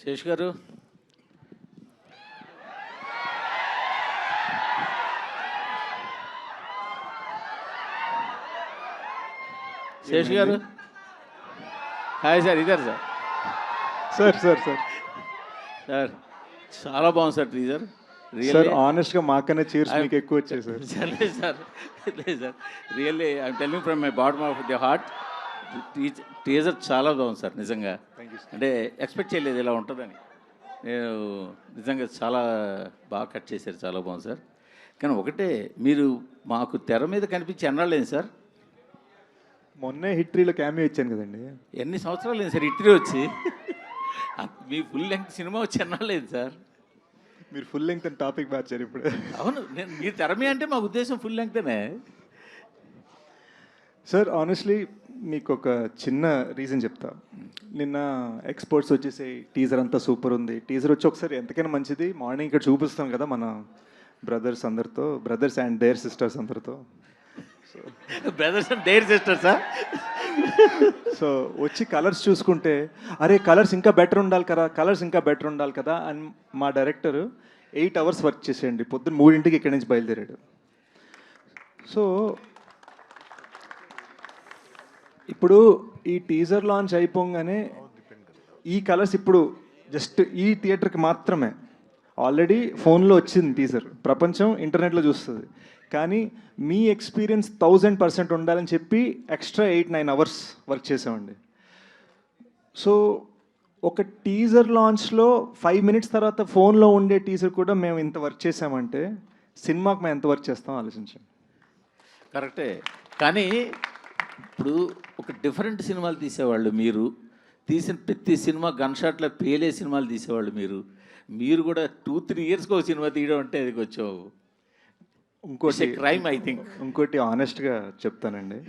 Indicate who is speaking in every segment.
Speaker 1: శేష్ గారు, శేష్ గారు, hi sir. ఇద్దరు sir.
Speaker 2: Sir sir sir
Speaker 1: sir చాలా బాగుంది సార్ టీజర్.
Speaker 2: సార్ ఆనెస్ట్గా మాకనే చీర్స్ మీకు ఎక్కువ వచ్చాయి సార్.
Speaker 1: లేదు సార్, లేదు sir, really I'm telling from my bottom of the heart. Teaser చాలా బాగుంది సార్ నిజంగా. అంటే ఎక్స్పెక్ట్ చేయలేదు ఇలా ఉంటుందని. నేను నిజంగా చాలా బాగా కట్ చేశారు, చాలా బాగుంది సార్. కానీ ఒకటే, మీరు మాకు తెర మీద కనిపించి ఎన్నాళ్ళేంది సార్?
Speaker 2: మొన్నే హిట్రీలో క్యామియో ఇచ్చాను కదండి.
Speaker 1: ఎన్ని సంవత్సరాలు లేదు సార్ హిట్రీ వచ్చి? మీ ఫుల్ లెంగ్త్ సినిమా వచ్చి ఎన్నాళ్ళేది సార్?
Speaker 2: మీరు ఫుల్ లెంగ్త్ అని టాపిక్ మార్చారు ఇప్పుడు.
Speaker 1: అవును, నేను మీరు తెర మీద అంటే మా ఉద్దేశం ఫుల్ లెంగ్తేనే
Speaker 2: సార్. ఆనెస్ట్లీ మీకు ఒక చిన్న రీజన్ చెప్తా. నిన్న ఎక్స్పోర్ట్స్ వచ్చేసి టీజర్ అంతా సూపర్ ఉంది. టీజర్ వచ్చి ఒకసారి ఎంతకైనా మంచిది మార్నింగ్ ఇక్కడ చూపిస్తాం కదా మన బ్రదర్స్ అందరితో, బ్రదర్స్ అండ్ దేర్ సిస్టర్స్ అందరితో.
Speaker 1: బ్రదర్స్ అండ్ దేర్ సిస్టర్సా?
Speaker 2: సో వచ్చి కలర్స్ చూసుకుంటే అరే కలర్స్ ఇంకా బెటర్ ఉండాలి కదా, కలర్స్ ఇంకా బెటర్ ఉండాలి కదా అని మా డైరెక్టర్ 8 hours వర్క్ చేసేయండి. పొద్దున్న 3 ఇక్కడి నుంచి బయలుదేరాడు. సో ఇప్పుడు ఈ టీజర్ లాంచ్ అయిపోగానే ఈ కలర్స్ ఇప్పుడు జస్ట్ ఈ థియేటర్కి మాత్రమే. ఆల్రెడీ ఫోన్లో వచ్చింది టీజర్, ప్రపంచం ఇంటర్నెట్లో చూస్తుంది. కానీ మీ ఎక్స్పీరియన్స్ 1000% ఉండాలని చెప్పి ఎక్స్ట్రా 8-9 hours వర్క్ చేసామండి. సో ఒక టీజర్ లాంచ్లో 5 minutes తర్వాత ఫోన్లో ఉండే టీజర్ కూడా మేము ఇంత వర్క్ చేసామంటే సినిమాకి మేము ఎంత వర్క్ చేస్తాం ఆలోచించాం.
Speaker 1: కరెక్టే. కానీ ఇప్పుడు ఒక డిఫరెంట్ సినిమాలు తీసేవాళ్ళు మీరు, తీసిన ప్రతి సినిమా గన్ షాట్లో పేలే సినిమాలు తీసేవాళ్ళు మీరు కూడా 2-3 yearsకి ఒక సినిమా తీయడం అంటే అది కొంచెం
Speaker 2: ఇంకోటి
Speaker 1: క్రైమ్ ఐ థింక్.
Speaker 2: ఇంకోటి ఆనెస్ట్గా చెప్తానండి,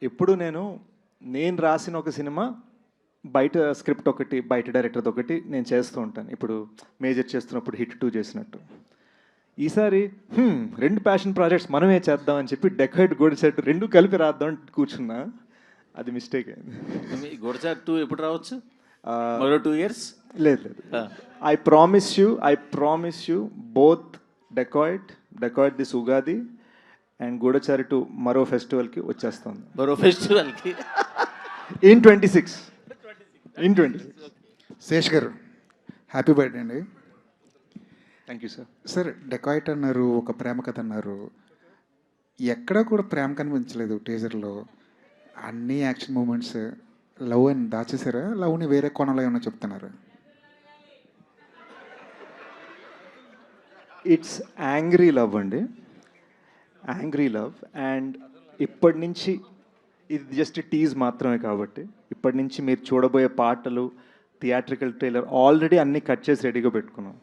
Speaker 2: ఎప్పుడు నేను రాసిన ఒక సినిమా బయట స్క్రిప్ట్ ఒకటి, బయట డైరెక్టర్ది ఒకటి నేను చేస్తూ ఉంటాను. ఇప్పుడు మేజర్ చేస్తున్నప్పుడు హిట్ 2 చేసినట్టు ఈసారి 2 ప్యాషన్ ప్రాజెక్ట్స్ మనమే చేద్దాం అని చెప్పి డెకాయిడ్ గోడచాట్ 2 కలిపి రాద్దాం అని కూర్చున్నా. అది మిస్టేక్ అయింది.
Speaker 1: గోడచాట్ 2 ఎప్పుడు రావచ్చు? మరో 2 years?
Speaker 2: లేదు లేదు. I promise you both decide this Ugadi and Goodachari 2 మరో ఫెస్టివల్కి వచ్చేస్తుంది.
Speaker 1: మరో ఫెస్టివల్కి
Speaker 2: ఇన్ 26.
Speaker 3: శేష్ గారు, హ్యాపీ బర్త్డే అండి.
Speaker 2: Thank you sir.
Speaker 3: Sir dacoit అన్నారు, ఒక ప్రేమ కథ అన్నారు. ఎక్కడా కూడా ప్రేమ కనిపించలేదు టీజర్లో. అన్ని యాక్షన్ మూమెంట్స్, లవ్ అని దాచేసారా? లవ్ని వేరే కోణంలో ఏమైనా చెప్తున్నారా?
Speaker 2: ఇట్స్ యాంగ్రీ లవ్ అండి, యాంగ్రీ లవ్. అండ్ ఇప్పటి నుంచి ఇది జస్ట్ టీజ్ మాత్రమే కాబట్టి ఇప్పటి నుంచి మీరు చూడబోయే పాటలు, థియేట్రికల్ ట్రైలర్ ఆల్రెడీ అన్నీ కట్ చేసి రెడీగా పెట్టుకున్నాం.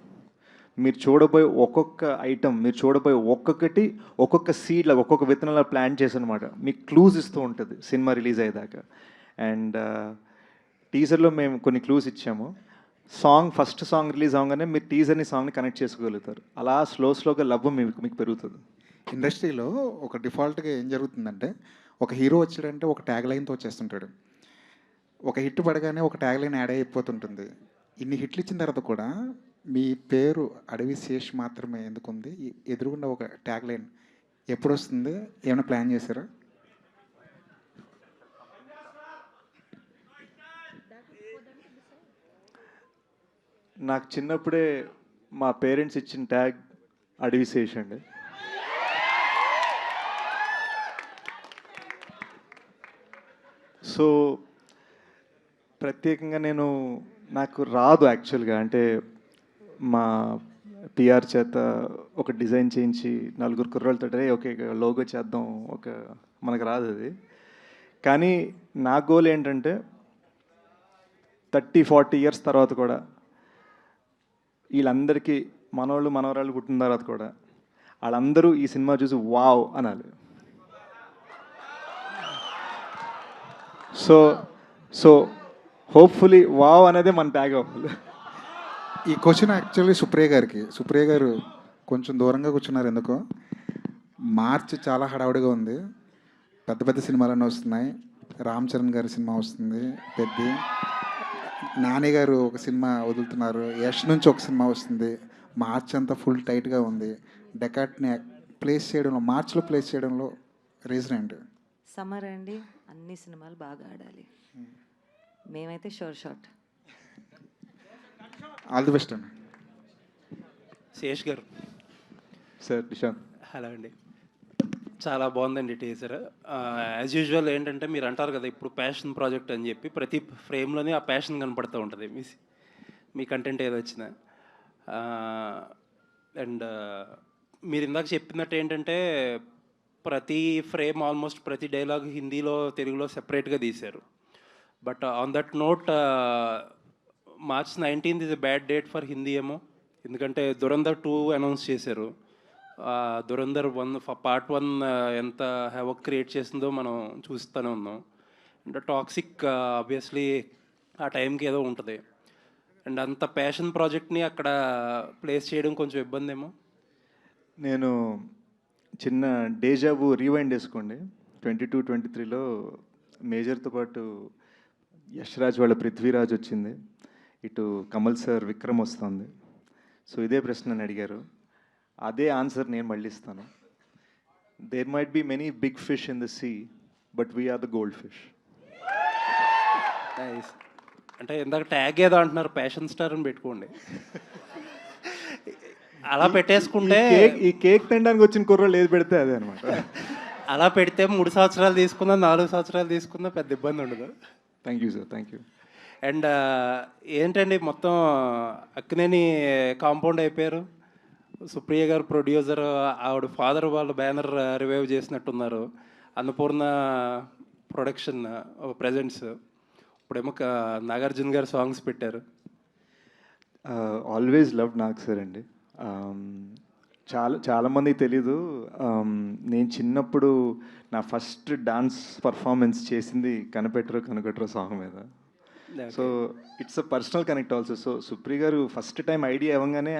Speaker 2: మీరు చూడబోయే ఒక్కొక్క ఐటమ్, మీరు చూడబోయే ఒక్కొక్కటి ఒక్కొక్క సీడ్లా, ఒక్కొక్క విత్తనాల ప్లాన్ చేసి అనమాట మీకు క్లూజ్ ఇస్తూ ఉంటుంది సినిమా రిలీజ్ అయ్యేదాకా. అండ్ టీజర్లో మేము కొన్ని క్లూస్ ఇచ్చాము. ఫస్ట్ సాంగ్ రిలీజ్ అవగానే మీరు టీజర్ని సాంగ్ని కనెక్ట్ చేసుకోగలుగుతారు. అలా స్లోగా లవ్ మీకు పెరుగుతుంది.
Speaker 3: ఇండస్ట్రీలో ఒక డిఫాల్ట్గా ఏం జరుగుతుందంటే, ఒక హీరో వచ్చాడంటే ఒక ట్యాగ్ లైన్తో వచ్చేస్తుంటాడు. ఒక హిట్ పడగానే ఒక ట్యాగ్ లైన్ యాడ్ అయిపోతుంటుంది. ఇన్ని హిట్లు ఇచ్చిన తర్వాత కూడా మీ పేరు అడవి శేష్ మాత్రమే ఎందుకుంది? ఎదురుగుండా ఒక ట్యాగ్ లైన్ ఎప్పుడు వస్తుంది? ఏమైనా ప్లాన్ చేశారా?
Speaker 2: నాకు చిన్నప్పుడే మా పేరెంట్స్ ఇచ్చిన ట్యాగ్ అడవి శేష్ అండి. సో ప్రత్యేకంగా నాకు రాదు యాక్చువల్గా. అంటే మా పిఆర్ చేత ఒక డిజైన్ చేయించి 4 కుర్రోళ్ళతో ఓకే లోగో చేద్దాం, మనకు రాదు అది. కానీ నా గోల్ ఏంటంటే 30-40 years తర్వాత కూడా వీళ్ళందరికీ మనవరాళ్ళు పుట్టిన తర్వాత కూడా వాళ్ళందరూ ఈ సినిమా చూసి వావ్ అనాలి. సో హోప్ఫుల్లీ వావ్ అనేది మన ట్యాగ్ అవ్వాలి.
Speaker 3: ఈ క్వశ్చన్ యాక్చువల్లీ సుప్రియ గారు కొంచెం దూరంగా కూర్చున్నారు ఎందుకో. మార్చ్ చాలా హడావుడిగా ఉంది, పెద్ద సినిమాలన్నీ వస్తున్నాయి. రామ్ చరణ్ గారి సినిమా వస్తుంది, పెద్ద నాని గారు ఒక సినిమా వదులుతున్నారు, యష్ నుంచి ఒక సినిమా వస్తుంది, మార్చ్ అంతా ఫుల్ టైట్గా ఉంది. డెకాట్ని ప్లేస్ చేయడంలో, మార్చ్లో ప్లేస్ చేయడంలో రీజన్ ఏంటి?
Speaker 4: సమ్మర్ అండి, అన్ని సినిమాలు బాగా ఆడాలి. మేమైతే షోర్ షాట్.
Speaker 3: ఆల్ ది బెస్ట్ అండి.
Speaker 5: శేష్ గారు.
Speaker 2: సార్ నిశాంత్.
Speaker 5: హలో అండి. చాలా బాగుందండి టీజర్. యాజ్ యూజువల్ ఏంటంటే మీరు అంటారు కదా ఇప్పుడు ప్యాషన్ ప్రాజెక్ట్ అని చెప్పి, ప్రతి ఫ్రేమ్లోనే ఆ ప్యాషన్ కనపడుతూ ఉంటుంది మీ కంటెంట్ ఏదో వచ్చినా. అండ్ మీరు ఇందాక చెప్పినట్టు ఏంటంటే ప్రతి ఫ్రేమ్, ఆల్మోస్ట్ ప్రతి డైలాగ్ హిందీలో తెలుగులో సెపరేట్గా తీశారు. But on that note, March 19th is a bad date for Hindi ఏమో, ఎందుకంటే దురంధర్ 2 అనౌన్స్ చేశారు. దురంధర్ 1 పార్ట్ 1 ఎంత హెవక్ క్రియేట్ చేసిందో మనం చూస్తూనే ఉన్నాం. అండ్ టాక్సిక్ ఆబ్వియస్లీ ఆ టైంకి ఏదో ఉంటుంది. అండ్ అంత ప్యాషన్ ప్రాజెక్ట్ని అక్కడ ప్లేస్ చేయడం కొంచెం ఇబ్బంది ఏమో.
Speaker 2: నేను చిన్న డేజాబు రీవైండ్ వేసుకోండి. 22-23లో మేజర్తో పాటు యష్ రాజ్ వాళ్ళ పృథ్వీరాజ్ వచ్చింది, ఇటు కమల్ సార్ విక్రమ్ వస్తుంది. సో ఇదే ప్రశ్న నన్ను అడిగారు, అదే ఆన్సర్ నేను మళ్ళీ ఇస్తాను. There might be many big fish in the sea, but we are the gold fish.
Speaker 5: అంటే ఇందాక ట్యాగ్ ఏదో అంటున్నారు, ప్యాషన్ స్టార్ అని పెట్టుకోండి. అలా పెట్టేసుకుంటే
Speaker 2: ఈ కేక్ తినడానికి వచ్చిన కుర్రోళ్ళు ఏది పెడితే అదే అనమాట.
Speaker 5: అలా పెడితే 3 సంవత్సరాలు తీసుకున్నా 4 సంవత్సరాలు తీసుకున్నా పెద్ద ఇబ్బంది ఉండదు.
Speaker 2: Thank you sir, thank you.
Speaker 5: And ఏంటండి మొత్తం అక్కినేని కాంపౌండ్ అయిపోయారు. సుప్రియ గారు ప్రొడ్యూసర్, ఆవిడ ఫాదర్ వాళ్ళ బ్యానర్ రివైవ్ చేసినట్టున్నారు. అన్నపూర్ణ ప్రొడక్షన్ ప్రజెంట్స్, ఇప్పుడేమో నాగార్జున గారు సాంగ్స్ పెట్టారు.
Speaker 2: ఆల్వేస్ లవ్ నాగ్ సార్ అండి. చాలామందికి తెలీదు, నేను చిన్నప్పుడు నా ఫస్ట్ డాన్స్ పర్ఫార్మెన్స్ చేసింది కనకట్ర సాంగ్ మీద. So it's a personal connect also. So Supriya గారు ఫస్ట్ టైం ఐడియా ఇవ్వగానే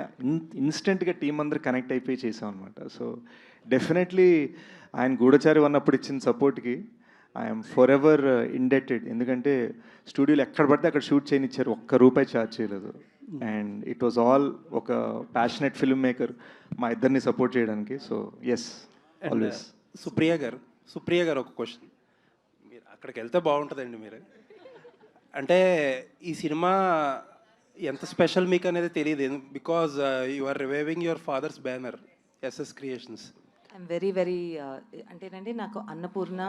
Speaker 2: ఇన్స్టెంట్గా టీం అందరు కనెక్ట్ అయిపోయి చేసాం అనమాట. సో డెఫినెట్లీ ఆయన గూఢచారి ఉన్నప్పుడు ఇచ్చిన సపోర్ట్కి ఐఎమ్ ఫర్ ఎవర్ ఇండెటెడ్. ఎందుకంటే స్టూడియోలో ఎక్కడ పడితే అక్కడ షూట్ చేయనిచ్చారు, ₹1 ఛార్జ్ చేయలేదు. అండ్ ఇట్ వాజ్ ఆల్ ఒక ప్యాషనెట్ ఫిల్మ్ మేకర్ మా ఇద్దరిని సపోర్ట్ చేయడానికి. So yes, always.
Speaker 5: సుప్రియ గారు ఒక క్వశ్చన్, మీరు అక్కడికి వెళ్తే బాగుంటుందండి. మీరు అంటే ఈ సినిమా ఎంత స్పెషల్ మీకు అనేది తెలియదు, because you are reviving your father's banner SS Creations.
Speaker 4: I'm very అంటేనండి, నాకు అన్నపూర్ణ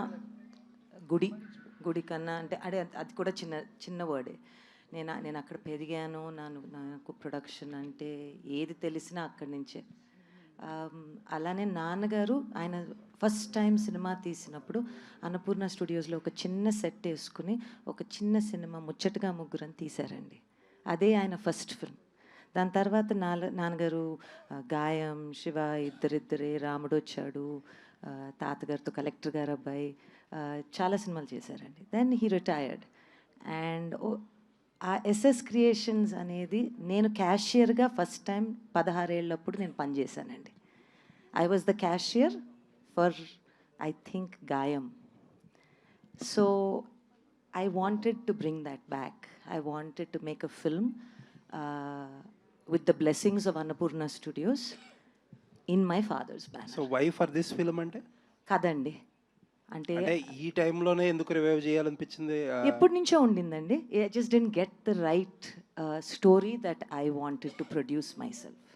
Speaker 4: గుడి కన్నా అంటే అది కూడా చిన్న వర్డే. నేను అక్కడ పెరిగాను. నాకు ప్రొడక్షన్ అంటే ఏది తెలిసినా అక్కడి నుంచే. అలానే నాన్నగారు ఆయన ఫస్ట్ టైం సినిమా తీసినప్పుడు అన్నపూర్ణ స్టూడియోస్లో ఒక చిన్న సెట్ వేసుకుని ఒక చిన్న సినిమా ముచ్చటగా ముగ్గురని తీశారండి. అదే ఆయన ఫస్ట్ ఫిల్మ్. దాని తర్వాత నాన్నగారు గాయం, శివ, ఇద్దరిద్దరే, రాముడు వచ్చాడు, తాతగారితో కలెక్టర్ గారు అబ్బాయి, చాలా సినిమాలు చేశారండి. Then he retired. అండ్ ఆ ఎస్ఎస్ క్రియేషన్స్ అనేది నేను క్యాషియర్గా ఫస్ట్ టైం 16 ఏళ్ళప్పుడు నేను పనిచేశానండి. I was the cashier for I think Gaayam. So I wanted to bring that back. I wanted to make a film with the blessings of Annapurna Studios in my father's banner.
Speaker 5: So why for this film అంటే
Speaker 4: కదండి, అంటే
Speaker 5: ఈ టైంలోనే ఎందుకు revive చేయాలనిపించింది?
Speaker 4: ఎప్పటి నుంచో ఉండిందండి. I just didn't get the right story that I wanted to produce my self.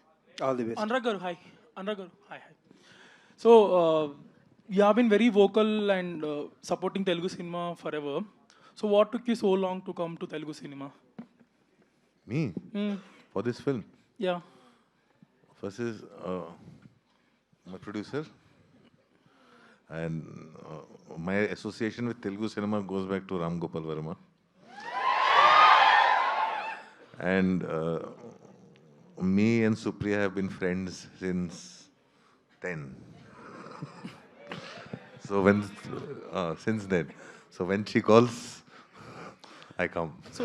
Speaker 5: All the best.
Speaker 6: Anurag garu, hi. Anurag garu, hi. So, you have been very vocal and supporting Telugu cinema forever. So, what took you so long to come to Telugu cinema?
Speaker 7: Me? For this film?
Speaker 6: Yeah.
Speaker 7: First is my producer, and my association with Telugu cinema goes back to Ram Gopal Verma. And me and Supriya have been friends since 10. So since then, so when she calls, I come.
Speaker 6: So,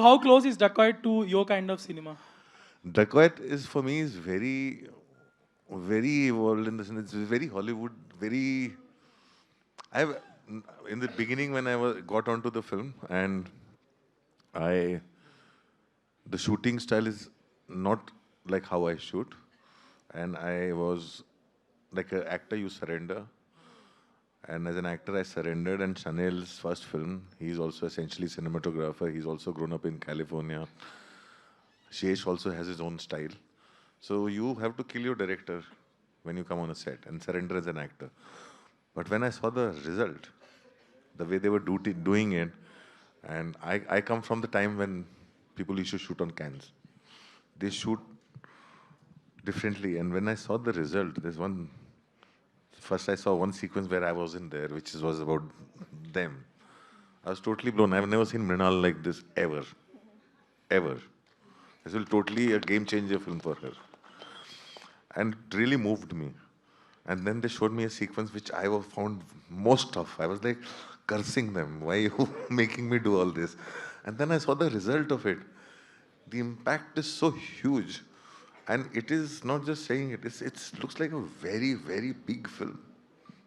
Speaker 6: how close is Dacoit to your kind of cinema?
Speaker 7: Dacoit is for me is very, very evolved in the sense it's very Hollywood, very. In the beginning when I got onto the film, and the shooting style is not like how I shoot, and I was like an actor, you surrender. And as an actor, I surrendered. And Chanel's first film, he's also essentially cinematographer. He's also grown up in California. Shesh also has his own style. So you have to kill your director when you come on a set and surrender as an actor. But when I saw the result, the way they were doing it, and I come from the time when people used to shoot on cans. They shoot differently. And when I saw the result, first I saw one sequence where I wasn't there, which was about them. I was totally blown. I've never seen Mrinal like this, ever. Ever. This was totally a game changer film for her. And it really moved me. And then they showed me a sequence which I found most tough. I was like cursing them. Why are you making me do all this? And then I saw the result of it. The impact is so huge. And it is not just saying it, it looks like a very, very big film.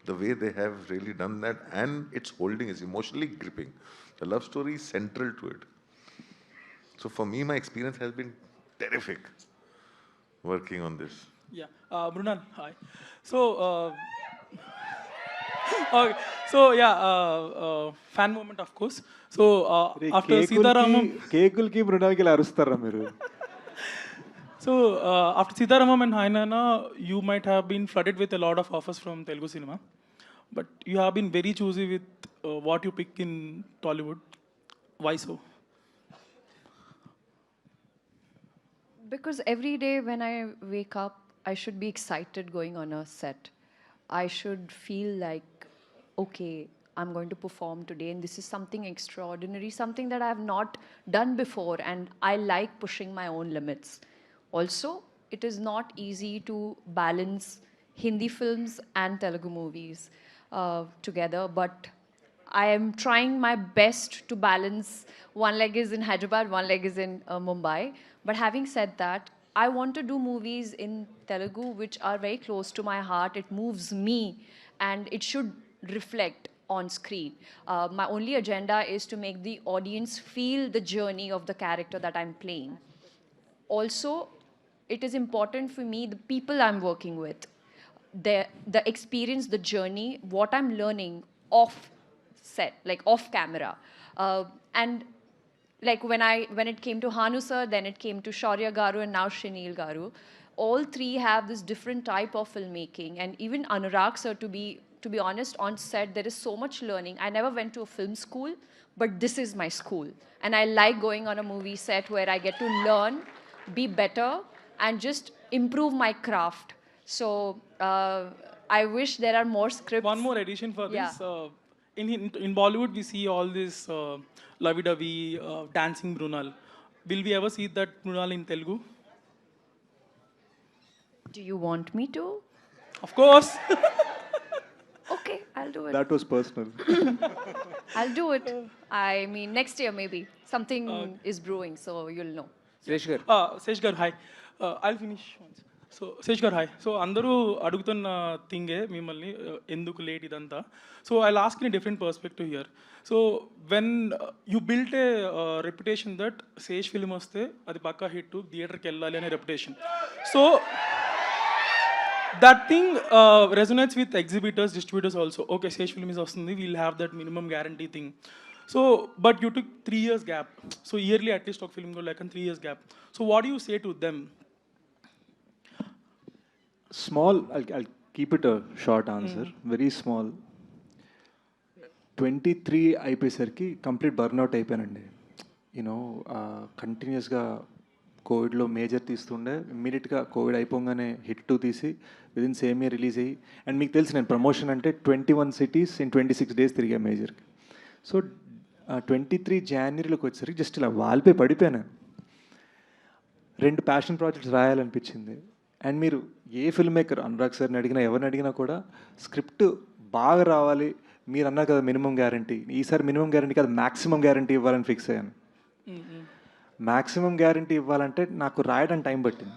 Speaker 7: The way they have really done that, and it's holding, is emotionally gripping. The love story is central to it. So for me, my experience has been terrific working on this.
Speaker 6: Yeah, Mrunal, hi. So, okay. So yeah, fan moment, of course. So after Sitaramam,
Speaker 2: కేకులకి మృణాలకి ఇలా అరుస్తారా మీరు?
Speaker 6: so after Sitaramam and Hainana, you might have been flooded with a lot of offers from Telugu cinema, but you have been very choosy with what you pick in Tollywood. Why so?
Speaker 8: Because every day when I wake up, I should be excited going on a set. I should feel like, okay, I'm going to perform today, and this is something extraordinary, something that I have not done before, and I like pushing my own limits. Also, it is not easy to balance Hindi films and Telugu movies together, but I am trying my best to balance. One leg is in Hyderabad, one leg is in Mumbai. But having said that, I want to do movies in Telugu which are very close to my heart. It moves me, and it should reflect on screen. My only agenda is to make the audience feel the journey of the character that I'm playing. Also, it is important for me, the people I'm working with, the experience, the journey, what I'm learning off set, like off camera. And like when it came to Hanu sir, then it came to Shaurya Garu, and now Shinil Garu. All three have this different type of filmmaking, and even Anurag sir, to be honest, on set there is so much learning. I never went to a film school, but this is my school, and I like going on a movie set where I get to learn, be better, and just improve my craft. So I wish there are more scripts.
Speaker 6: One more addition for
Speaker 8: Yeah.
Speaker 6: this. In Bollywood, we see all this lovey-dovey dancing Mrunal. Will we ever see that Mrunal in Telugu?
Speaker 8: Do you want me to?
Speaker 6: Of course.
Speaker 8: Okay, I'll do it.
Speaker 2: That was personal.
Speaker 8: I'll do it. I mean, next year maybe. Something is brewing, so you'll know.
Speaker 6: Sesh గారు hi I finish so Sesh గారు hi so అందరూ అడుగుతున్న థింగే మిమ్మల్ని ఎందుకు late ఇదంతా so I ask in different perspective here so when you built a reputation that Sesh film వస్తే అది పక్కా హిట్ థియేటర్కి వెళ్ళాలి అనే reputation so that thing resonates with exhibitors, distributors also. Okay, Sage film is awesome. We'll have that minimum guarantee thing. So, but you took 3 years gap. So yearly at least talk film go like a 3 years gap. So what do you say to them?
Speaker 2: Small, I'll keep it a short answer. Very small. 23 అయిపోయేసరికి complete burnout అయిపోయానండి. You know కంటిన్యూస్గా కోవిడ్లో major తీస్తుండే, ఇమ్మీడియట్గా Covid అయిపోగానే hit 2 తీసి within same year release అయ్యి, and మీకు తెలుసు నేను ప్రమోషన్ అంటే 21 cities in 26 days తిరిగా మేజర్కి. సో 23 Januaryలోకి వచ్చేసరికి జస్ట్ ఇలా వాల్పే పడిపోయాను. 2 ప్యాషన్ ప్రాజెక్ట్స్ రాయాలనిపించింది. అండ్ మీరు ఏ ఫిల్మ్ మేకర్ అనురాగ్ సార్ని అడిగినా ఎవరిని అడిగినా కూడా స్క్రిప్ట్ బాగా రావాలి, మీరు అన్నారు కదా మినిమం గ్యారంటీ, ఈసారి మినిమం గ్యారంటీ కాదు మ్యాక్సిమం గ్యారంటీ ఇవ్వాలని ఫిక్స్ అయ్యాను. మ్యాక్సిమం గ్యారంటీ ఇవ్వాలంటే నాకు రాయడానికి టైం పట్టింది.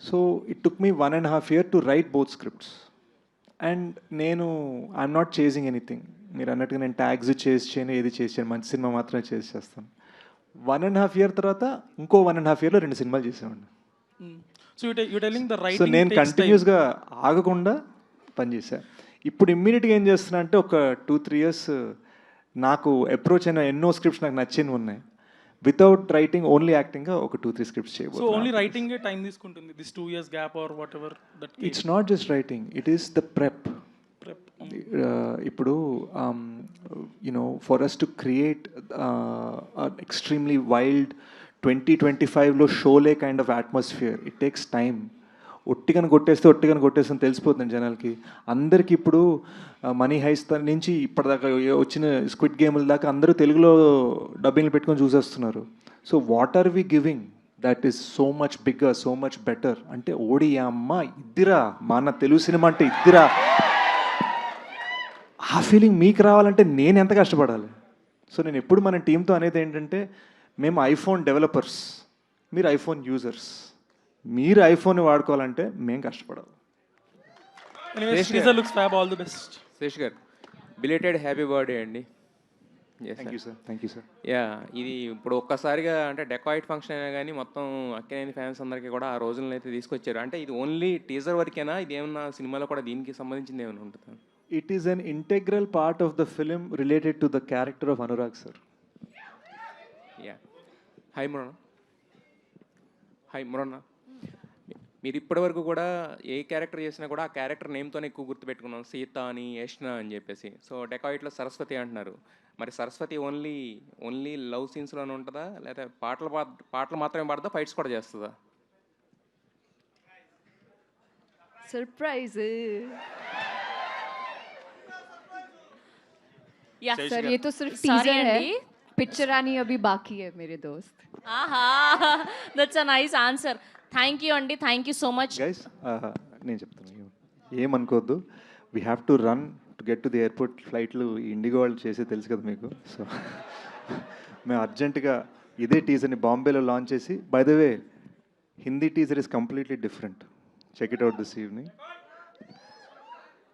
Speaker 2: So it took me 1.5 years to right both scripts. And నేను ఐఎమ్ నాట్ చేసింగ్ ఎనీథింగ్. మీరు అన్నట్టుగా నేను ట్యాగ్స్ చేసి చేయను, ఏది చేసి చేయను, మంచి సినిమా మాత్రమే చేస్తాను. 1.5 year తర్వాత ఇంకో 1.5 yearలో 2 సినిమాలు చేసామండి.
Speaker 6: So you telling the
Speaker 2: so
Speaker 6: writing
Speaker 2: నేను కంటిన్యూస్గా ఆగకుండా పనిచేశాను. ఇప్పుడు ఇమ్మీడియట్గా ఏం చేస్తున్నా అంటే ఒక 2-3 years నాకు అప్రోచ్ అయిన ఎన్నో స్క్రిప్ట్స్ నాకు నచ్చినవి ఉన్నాయి. వితౌట్ రైటింగ్ ఓన్లీ యాక్టింగ్గా ఒక 2-3 స్క్రిప్ట్స్
Speaker 6: సో
Speaker 2: చేయబోతున్నాను.
Speaker 6: ఓన్లీ రైటింగ్ టైం తీసుకుంటుంది this 2 years gap or whatever that
Speaker 2: it's not just writing, it is the prep. ఇప్పుడు you know for us to create extremely wild 2025లో Sholay kind of atmosphere, it takes time. ఒట్టిగని కొట్టేస్తే తెలిసిపోతుంది జనాలకి. అందరికీ ఇప్పుడు money heist నుంచి ఇప్పటిదాకా వచ్చిన స్క్విడ్ గేమ్ల దాకా అందరూ తెలుగులో డబ్బింగ్లు పెట్టుకొని చూసేస్తున్నారు. So what are we giving that is so much bigger, so much better అంటే ఓడి అమ్మ ఇద్దిరా, మన తెలుగు సినిమా అంటే ఇద్దిరా, ఆ ఫీలింగ్ మీకు రావాలంటే నేను ఎంత కష్టపడాలి. సో నేను ఎప్పుడు మన టీంతో అనేది ఏంటంటే, మేము ఐఫోన్ డెవలపర్స్, మీరు ఐఫోన్ యూజర్స్. మీరు ఐఫోన్ వాడుకోవాలంటే మేము కష్టపడాలి.
Speaker 6: Teaser looks fab, all the best.
Speaker 9: Sesh గారు, బిలేటెడ్ హ్యాపీ బర్త్డే అండి.
Speaker 2: Thank you sir. Thank you sir.
Speaker 9: Yeah, ఇది ఇప్పుడు ఒక్కసారిగా అంటే డెకాయిట్ ఫంక్షన్ అయినా కానీ మొత్తం అక్కినేని ఫ్యాన్స్ అందరికీ కూడా ఆ రోజులను అయితే తీసుకొచ్చారు. అంటే ఇది ఓన్లీ టీజర్ వరకేనా, ఇది ఏమన్నా సినిమాలో కూడా దీనికి సంబంధించింది ఏమైనా ఉంటుందా?
Speaker 2: It is an integral part of the film related to the character of Anurag sir.
Speaker 9: Yeah, hi మురన్న, మీరు ఇప్పటివరకు కూడా ఏ క్యారెక్టర్ చేసినా కూడా ఆ క్యారెక్టర్ నేమ్తోనే ఎక్కువ గుర్తుపెట్టుకున్నాం, సీత అని, యష్ణ అని చెప్పేసి. సో డెకాయిట్లో సరస్వతి అంటున్నారు, మరి సరస్వతి ఓన్లీ లవ్ సీన్స్లోనే ఉంటుందా, లేదా పాటలు మాత్రమే పాడదా, ఫైట్స్ కూడా చేస్తుందా?
Speaker 8: सरप्राइज
Speaker 10: या
Speaker 8: सर, ये तो सिर्फ टीजर है, पिक्चर आनी अभी बाकी है मेरे दोस्त.
Speaker 10: That's a nice answer. Thank you అండి, thank you so much.
Speaker 2: Guys నేను చెప్తాను, ఏమనుకోవద్దు. We have to run to get to the airport. ఫ్లైట్లు ఇండిగో వాళ్ళు చేసే తెలుసు కదా మీకు. సో మేము అర్జెంటుగా ఇదే టీజర్ని బాంబేలో లాంచ్ చేసి, by the way Hindi teaser is completely different. Check it out this evening.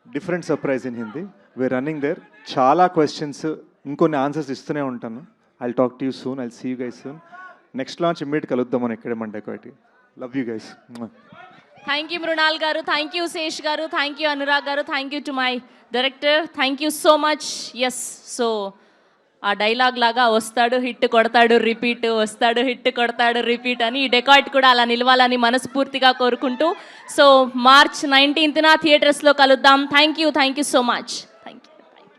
Speaker 2: Different surprise in Hindi. We are running there. చాలా క్వశ్చన్స్, ఇంకొన్ని ఆన్సర్స్ ఇస్తూనే ఉంటాను. I talk to you soon, I see you guys soon. Next launch immediate కలుద్దాం మనం ఎక్కడే మన dacoity. Love you guys.
Speaker 10: Thank you Mrunal గారు, thank you Sesh గారు, థ్యాంక్ యూ అనురాగ్ గారు, thank you to my director, thank you so much. Yes, so ఆ dialogue లాగా వస్తాడు హిట్ కొడతాడు రిపీట్, వస్తాడు హిట్ కొడతాడు రిపీట్ అని ఈ డెకాయిట్ కూడా అలా నిలవాలని మనస్ఫూర్తిగా కోరుకుంటూ, సో March 19th థియేటర్స్లో కలుద్దాం. Thank you so much.